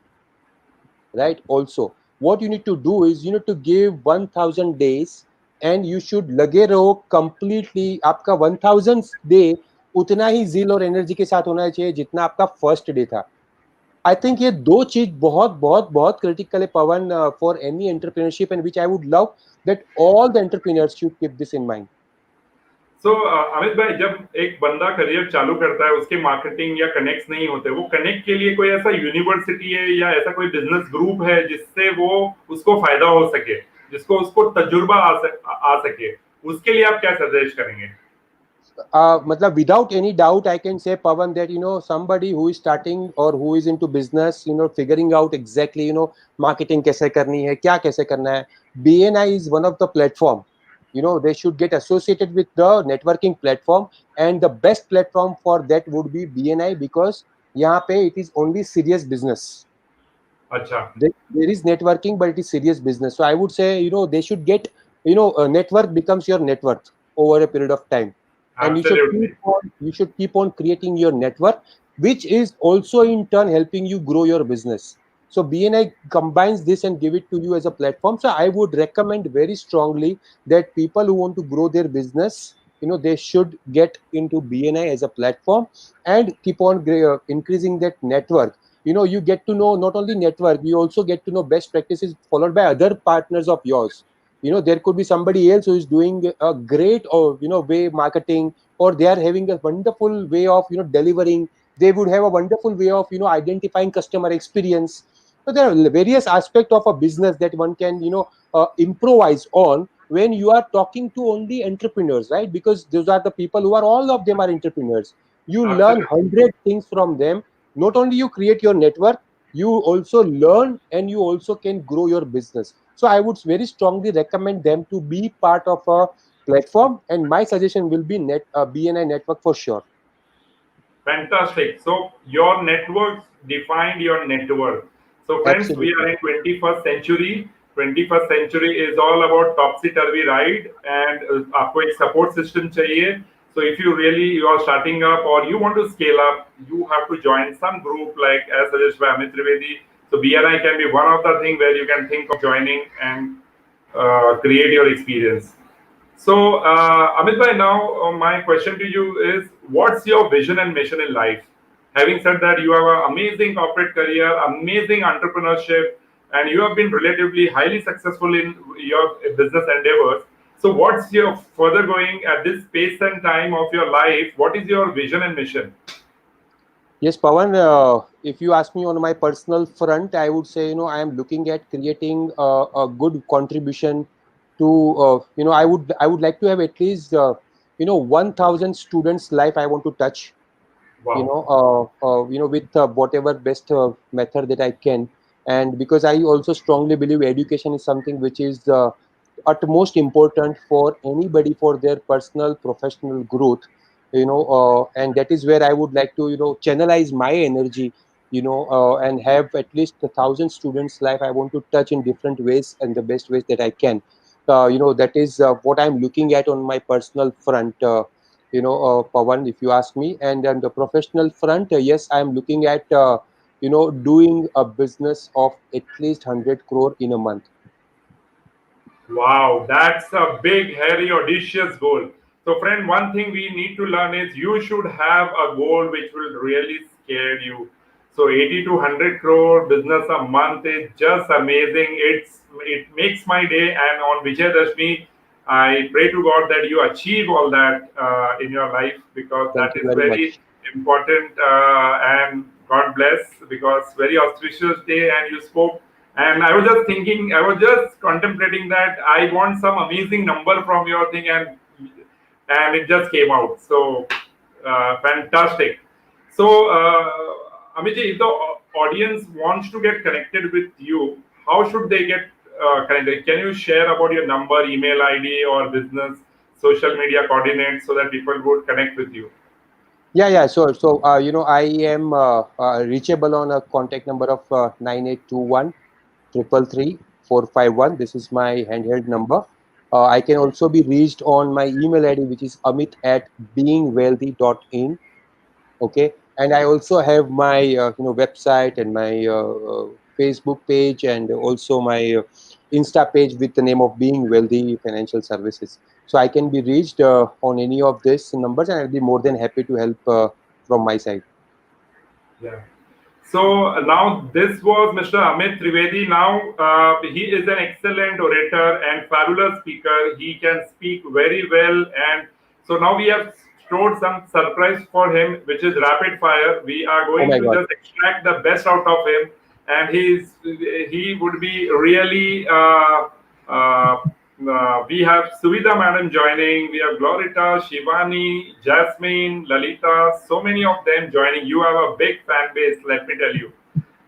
right? Also, what you need to do is you need to give 1000 days, and you should लगे रहो completely. आपका 1000th day उतना ही zeal और energy के साथ होना चाहिए जितना आपका फर्स्ट डे था. आई थिंक ये दो चीज बहुत बहुत बहुत क्रिटिकल है Pavan, for any entrepreneurship, and which I would love that all the entrepreneurs should keep this in mind.
So Amit भाई, जब एक बंदा करियर चालू करता है, उसके मार्केटिंग या कनेक्ट नहीं होते, वो कनेक्ट के लिए कोई ऐसा यूनिवर्सिटी है या ऐसा कोई बिजनेस ग्रुप है जिससे वो उसको फायदा हो सके, जिसको उसको तजुर्बा आ सके, उसके लिए आप क्या सजेस्ट करेंगे?
मतलब without any doubt I can say Pawan that somebody who is starting or who is into business, figuring out exactly marketing कैसे करनी है, क्या कैसे करना है, BNI is one of the platform. They should get associated with the networking platform, and the best platform for that would be BNI, because यहाँ पे it is only serious business.
अच्छा.
There is networking, but it is serious business. So I would say they should get network becomes your net worth over a period of time. And you should keep on creating your network, which is also in turn helping you grow your business. So BNI combines this and give it to you as a platform. So I would recommend very strongly that people who want to grow their business, they should get into BNI as a platform and keep on increasing that network. You get to know not only network, you also get to know best practices followed by other partners of yours. There could be somebody else who is doing a great way marketing, or they are having a wonderful way of delivering. They would have a wonderful way of identifying customer experience. So there are various aspects of a business that one can improvise on when you are talking to only entrepreneurs, right? Because those are the people who are, all of them are entrepreneurs. You learn 100 things from them. Not only you create your network, you also learn and you also can grow your business. So I would very strongly recommend them to be part of a platform, and my suggestion will be BNI network for sure.
Fantastic. So your networks defined your net worth. So friends,
Absolutely.
we are in 21st century. 21st century is all about topsy-turvy ride, and आपको एक support system चाहिए. So if you are starting up or you want to scale up, you have to join some group like as suggested by Amit Trivedi. So BNI can be one of the things where you can think of joining and create your experience. So Amit bhai, now my question to you is, what's your vision and mission in life? Having said that, you have an amazing corporate career, amazing entrepreneurship, and you have been relatively highly successful in your business endeavors. So what's your further going at this space and time of your life? What is your vision and mission?
Yes, Pawan, if you ask me on my personal front, I would say, I am looking at creating a good contribution to, I would like to have at least, 1000 students' life I want to touch.
Wow.
With whatever best method that I can. And because I also strongly believe education is something which is utmost important for anybody for their personal professional growth, and that is where I would like to channelize my energy, and have at least 1,000 students life I want to touch in different ways and the best ways that I can. That is what I'm looking at on my personal front, Pawan, if you ask me. And on the professional front, yes, I'm looking at doing a business of at least 100 crore in a month.
Wow, that's a big, hairy, audacious goal. So, friend, one thing we need to learn is you should have a goal which will really scare you. So, 80 to 100 crore business a month is just amazing. It makes my day. And on Vijay Dashmi, I pray to God that you achieve all that in your life, because
Thank
that
you
is
very
very
much.
important. And God bless, because very auspicious day. And you spoke, and I was just thinking, I was just contemplating that I want some amazing number from your thing, and it just came out. So fantastic. So Amitji, if the audience wants to get connected with you, how should they get connected? Can you share about your number, email ID, or business social media coordinates so that people would connect with you?
Yeah. So I am reachable on a contact number of 9821 333 This is my handheld number. I can also be reached on my email ID, which is amit@beingwealthy.in. Okay, and I also have my website and my Facebook page, and also my Insta page with the name of Being Wealthy Financial Services. So I can be reached on any of these numbers, and I'll be more than happy to help from my side.
Yeah. So now this was Mr. Amit Trivedi. Now he is an excellent orator and fabulous speaker. He can speak very well, and so now we have stored some surprise for him, which is rapid fire. We are
Oh
going
my
to
God.
just extract the best out of him, and he would be really. We have Suvidha Madam joining. We have Glorita, Shivani, Jasmine, Lalita. So many of them joining. You have a big fan base. Let me tell you.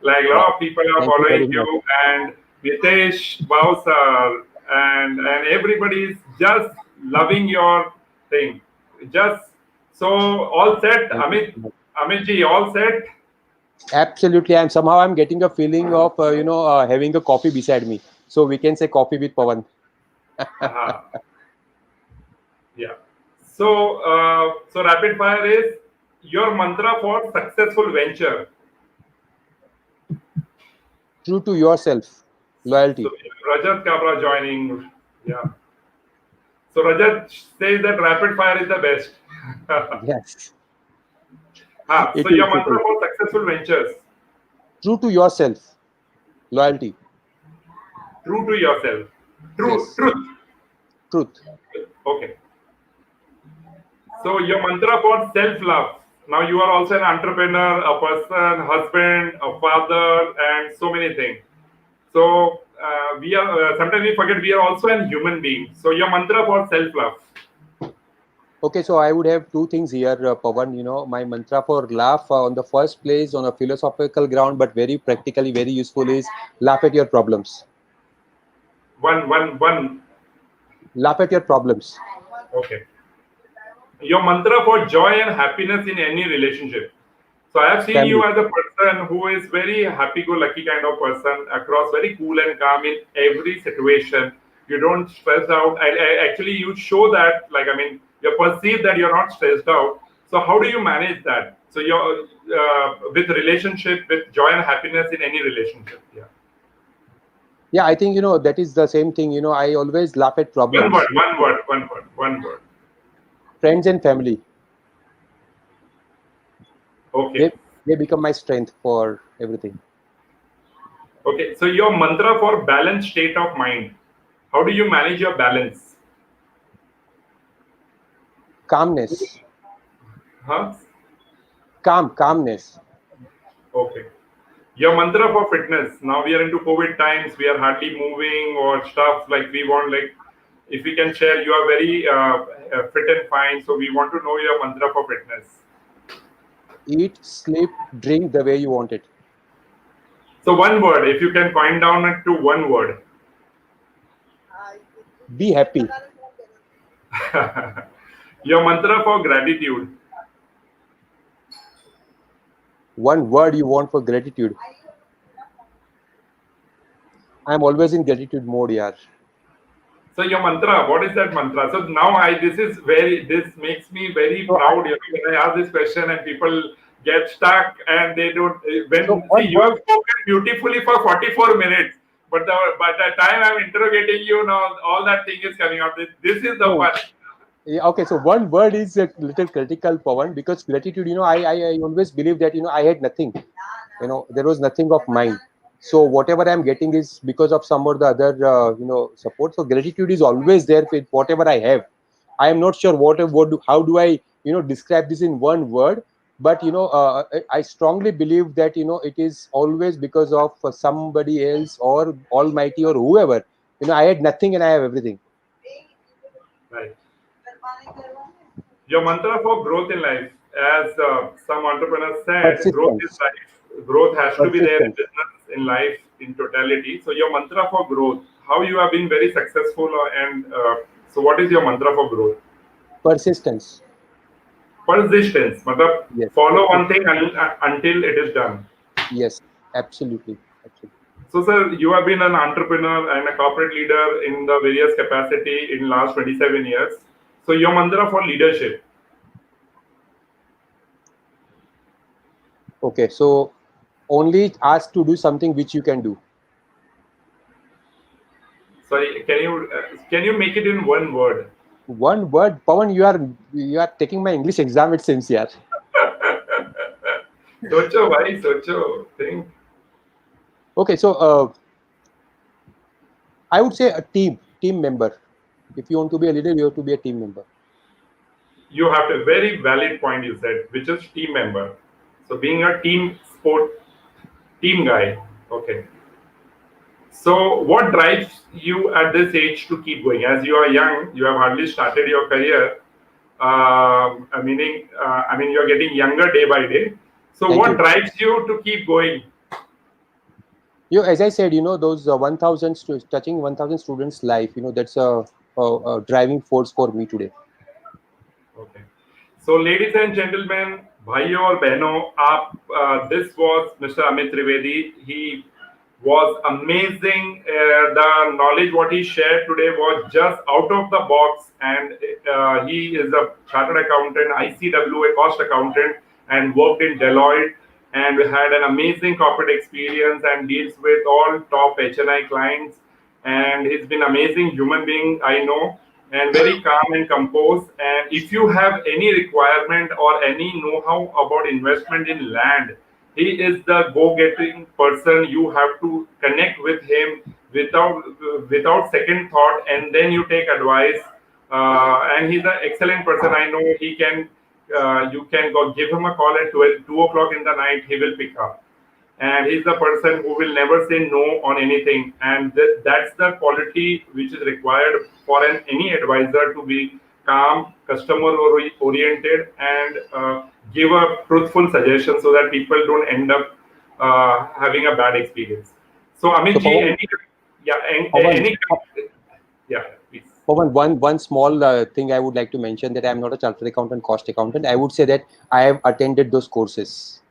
Like a lot
Wow.
of people are
Thank you
following
very much.
you, and Nitesh, Bausar, and everybody is just loving your thing. Just so all set,
Thank you so much.
Amit ji, all set.
Absolutely. And somehow I'm getting a feeling of, having a coffee beside me. So we can say coffee with Pawan.
Aha, yeah. So so rapid fire is your mantra for successful venture.
True to yourself.
So
Loyalty.
Rajat Kabra joining. Yeah. So Rajat says that rapid fire is the best.
Yes.
So
It
your
is. It
mantra
is.
for successful ventures.
True to yourself. Loyalty.
True to yourself.
Yes.
Truth.
Truth.
Okay. So your mantra for self-love. Now you are also an entrepreneur, a person, husband, a father, and so many things. So we are sometimes we forget we are also a human being. So your mantra for self-love.
Okay, so I would have two things here, Pawan. My mantra for laugh on the first place on a philosophical ground, but very practically, very useful is laugh at your problems.
One.
Laugh at your problems.
Okay. Your mantra for joy and happiness in any relationship. So I have seen you
Family.
as a person who is very happy-go-lucky kind of person, across very cool and calm in every situation. You don't stress out. Actually, you show that, like, I mean, you perceive that you're not stressed out. So how do you manage that? So you're with relationship, with joy and happiness in any relationship. Yeah.
Yeah, I think, that is the same thing. I always laugh at
One word,
problems.
one word, one word, one word.
Friends and family.
Okay.
They, they become my strength for everything.
Okay. So your mantra for balanced state of mind. How do you manage your balance?
Calmness.
Huh?
Calmness.
Okay. Your mantra for fitness. Now we are into COVID times. We are hardly moving or stuff like we want. Like, if we can share, you are very fit and fine. So we want to know your mantra for fitness.
Eat, sleep, drink the way you want it.
So one word, if you can coin down it to one word.
Be happy.
Your mantra for gratitude.
One word you want for gratitude. I'm always in gratitude mode, yeah.
So your mantra, what is that mantra? So now this makes me very
So
proud. When I ask this question and people get stuck and they don't.
so
When see
one
you have
word.
spoken beautifully for 44 minutes, but the time I'm interrogating you now, all that thing is coming out. This is the
So
fun.
yeah, okay, so one word is a little critical, Pawan, because gratitude. I always believe that I had nothing. There was nothing of mine. So whatever I'm getting is because of some or the other support. So gratitude is always there with whatever I have. I am not sure how do I describe this in one word, but I strongly believe that it is always because of somebody else or Almighty or whoever. I had nothing and I have everything.
Right. Your mantra for growth in life, as some entrepreneurs said, growth is
Persistence.
life. Growth has to be there in
Persistence.
business, in life, in totality. So your mantra for growth, how you have been very successful, and so what is your mantra for growth?
Persistence.
Persistence. Matlab,
Yes.
follow one thing until it is done.
Yes. Absolutely. Absolutely.
So, sir, you have been an entrepreneur and a corporate leader in the various capacity in last 27 years. So, your mantra for leadership.
Okay. So only ask to do something which you can do.
Sorry, can you make it in one word?
One word, Pawan. You are taking my English exam. It seems, yeah.
Socho, bhai, socho. Think.
Okay. So I would say a team member. If you want to be a leader, you have to be a team member.
You have a very valid point you said, which is team member. So, being a team sport, team guy. Okay. So, what drives you at this age to keep going? As you are young, you have hardly started your career. I mean, you're getting younger day by day. So,
Thank
what
you.
drives you to keep going?
As I said, those 1,000 touching 1,000 students' life. That's a driving force for me today.
Okay. So, ladies and gentlemen, भाइयों और बहनों, आप this was Mr. Amit Trivedi. He was amazing. The knowledge what he shared today was just out of the box, and he is a chartered accountant, ICW, a cost accountant, and worked in Deloitte, and had an amazing corporate experience and deals with all top HNI clients. And he's been amazing human being, I know, and very calm and composed. And if you have any requirement or any know-how about investment in land, he is the go-getting person. You have to connect with him without second thought, and then you take advice. And he's an excellent person. I know he can. You can go give him a call at 2 o'clock in the night. He will pick up, and he's the person who will never say no on anything, and that's the quality which is required for any advisor to be calm, customer oriented, and give a truthful suggestion so that people don't end up having a bad experience. So
So
Amit ji,
Pawan, Pawan,
any yeah, please.
Pawan, one small thing I would like to mention, that I am not a chartered accountant, cost accountant. I would say that I have attended those courses.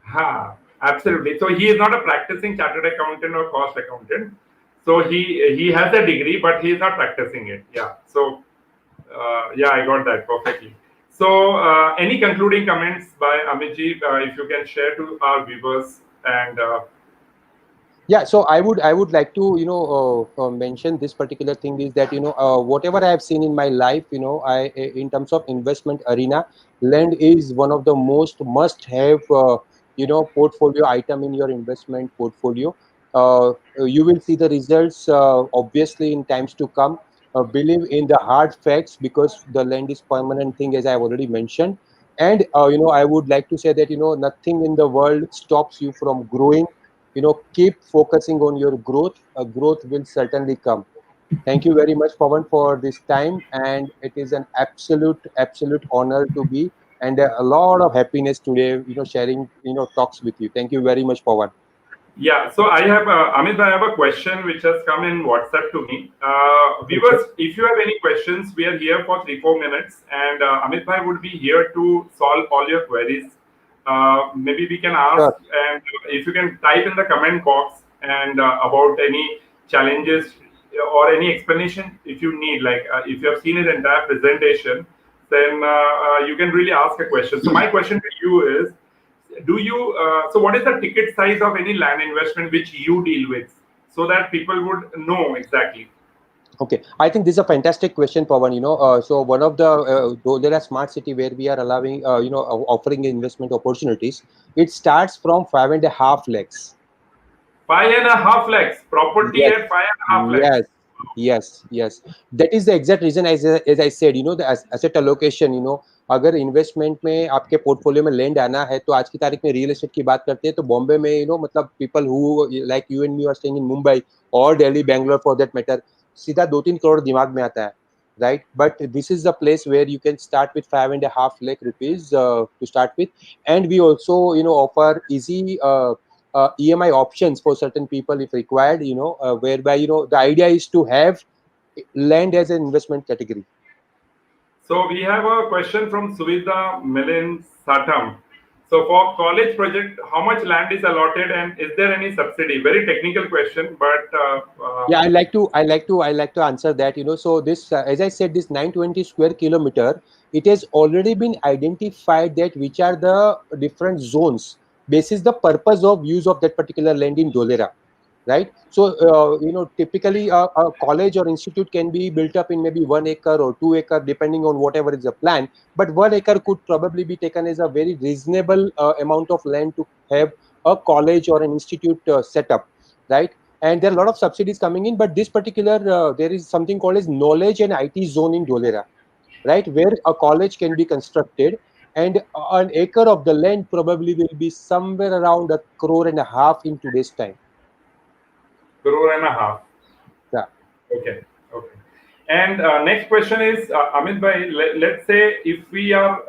Ha, absolutely. So he is not a practicing chartered accountant or cost accountant. So he has a degree, but he is not practicing it. Yeah. So yeah, I got that perfectly. So any concluding comments by Amitji, if you can share to our viewers, and
Yeah, so I would like to mention this particular thing, is that whatever I have seen in my life, I in terms of investment arena, land is one of the most must have portfolio item in your investment portfolio. You will see the results obviously in times to come. Believe in the hard facts, because the land is permanent thing, as I have already mentioned. And I would like to say that nothing in the world stops you from growing. Keep focusing on your growth. Growth will certainly come. Thank you very much, Pawan, for this time, and it is an absolute honor to be, and a lot of happiness today, sharing talks with you. Thank you very much, Pawan.
Yeah, so I have Amit, I have a question which has come in WhatsApp to me.
Okay.
Viewers, if you have any questions, we are here for 3-4 minutes, and Amit Bhai would be here to solve all your queries. Maybe we can ask,
Sure.
and if you can type in the comment box and about any challenges or any explanation if you need, like if you have seen his entire presentation, then you can really ask a question. So my question to you is, do you so what is the ticket size of any land investment which you deal with, so that people would know exactly?
Okay, I think this is a fantastic question, Pawan. So one of the though there are smart city where we are allowing, offering investment opportunities. It starts from 5.5 lakhs.
5.5 lakhs property
Yes,
at 5.5 lakhs?
yes, yes. That is the exact reason, as I said, the asset allocation. अगर investment में आपके portfolio में land आना है, तो आज की तारीख में रियल एस्टेट की बात करते हैं, तो बॉम्बे में मतलब people who like you and me are staying in Mumbai और Delhi, Bangalore for that matter, सीधा 2-3 करोड़ दिमाग में आता है, right? But this is the place where you can start with 5.5 lakh rupees to start with, and we also offer easy EMI options for certain people if required, whereby the idea is to have land as an investment category.
So we have a question from Suvidha Milin Satam. So for college project, how much land is allotted and is there any subsidy? Very technical question, but
Yeah, I like to answer that. So this, as I said, this 920 square kilometer, it has already been identified that which are the different zones. This is the purpose of use of that particular land in Dholera, right? So typically a college or institute can be built up in maybe 1 acre or 2 acre, depending on whatever is the plan. But 1 acre could probably be taken as a very reasonable amount of land to have a college or an institute set up, right? And there are a lot of subsidies coming in, but this particular there is something called as knowledge and IT zone in Dholera, right, where a college can be constructed, and an acre of the land probably will be somewhere around 1.5 crore in today's time.
crore and a half.
Yeah.
Okay, okay. And next question is, Amit bhai, let's say if we are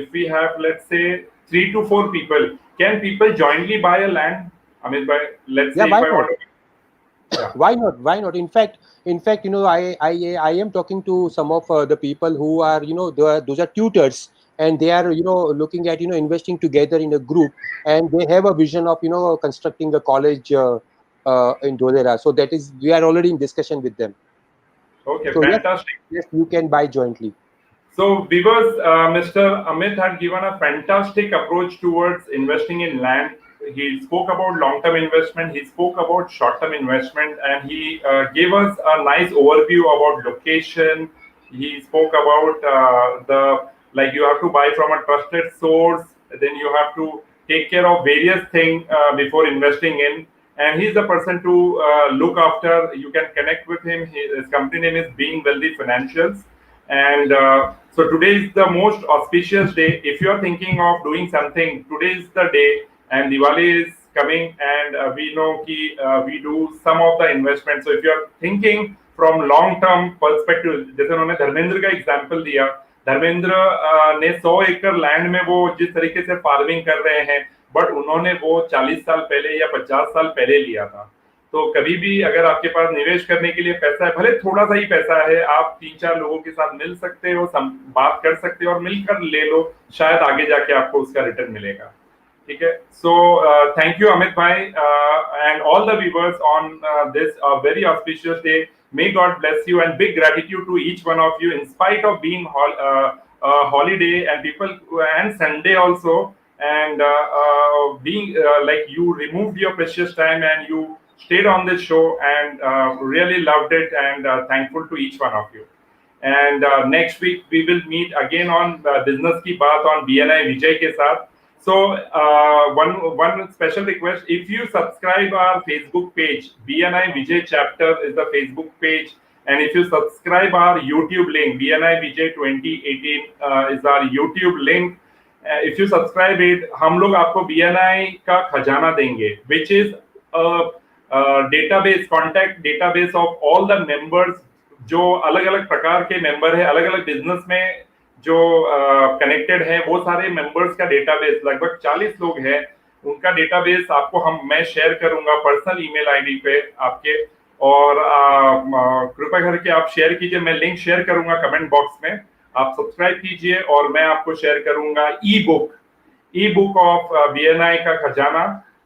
if we have, let's say, 3 to 4 people, can people jointly buy a land? Amit bhai, let's
Yeah,
say if
why
I
not?
want to, yeah.
Why not? Why not? In fact, I am talking to some of the people who are, those are tutors, and they are, looking at, investing together in a group, and they have a vision of, constructing a college in Dholera. So that is, we are already in discussion with them.
Okay,
So yes,
fantastic.
yes, you can buy jointly.
So, viewers, Mr. Amit had given a fantastic approach towards investing in land. He spoke about long-term investment, he spoke about short-term investment, and he gave us a nice overview about location. He spoke about the, like, you have to buy from a trusted source, then you have to take care of various things before investing in. And he's the person to look after. You can connect with him. His company name is Being Wealthy Financials. And so today is the most auspicious day. If you are thinking of doing something, today is the day, and Diwali is coming, and we know कि we do some of the investment. So if you are thinking from long term perspective, जैसे उन्होंने धर्मेंद्र का example दिया, धर्मेंद्र ने 100 एकड़ land में वो जिस तरीके से फार्मिंग कर रहे हैं, बट उन्होंने वो 40 साल पहले या 50 साल पहले लिया था. तो कभी भी अगर आपके पास निवेश करने के लिए पैसा है, भले थोड़ा सा ही पैसा है, आप 3-4 लोगों के साथ मिल सकते हो, बात कर सकते हो और मिलकर ले लो, शायद आगे जाके आपको उसका रिटर्न मिलेगा. ठीक है. सो थैंक यू अमित भाई and all the viewers on this very auspicious day. May God bless you, and big gratitude to each one of you in spite of being holiday and people and Sunday also, and being like you removed your precious time and you stayed on this show, and really loved it, and thankful to each one of you. And next week we will meet again on business ki baat on BNI Vijay ke साथ. So one special request: if you subscribe our Facebook page, BNI Vijay Chapter is the Facebook page, and if you subscribe our YouTube link, BNI Vijay 2018 is our YouTube link. If you subscribe it, हम लोग आपको BNI का खजाना देंगे, which is a database, contact database of all the members जो अलग अलग प्रकार के मेंबर है, अलग अलग बिजनेस में जो कनेक्टेड है, वो सारे मेंबर्स का डेटाबेस लगभग 40 लोग हैं. उनका डेटाबेस आपको मैं शेयर करूंगा पर्सनल ईमेल आईडी पे आपके, और कृपया करके आप शेयर कीजिए, मैं लिंक शेयर करूंगा कमेंट बॉक्स में, आप सब्सक्राइब कीजिए, और मैं आपको शेयर करूंगा ई बुक ऑफ BNI का खजाना।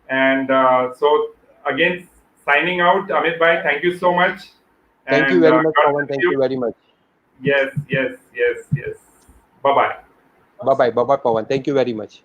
And so again signing out, Amit भाई, thank you so much.
Thank you very much, Pawan. Thank you very much.
Yes. Bye bye.
Bye bye, Pawan. Thank you very much.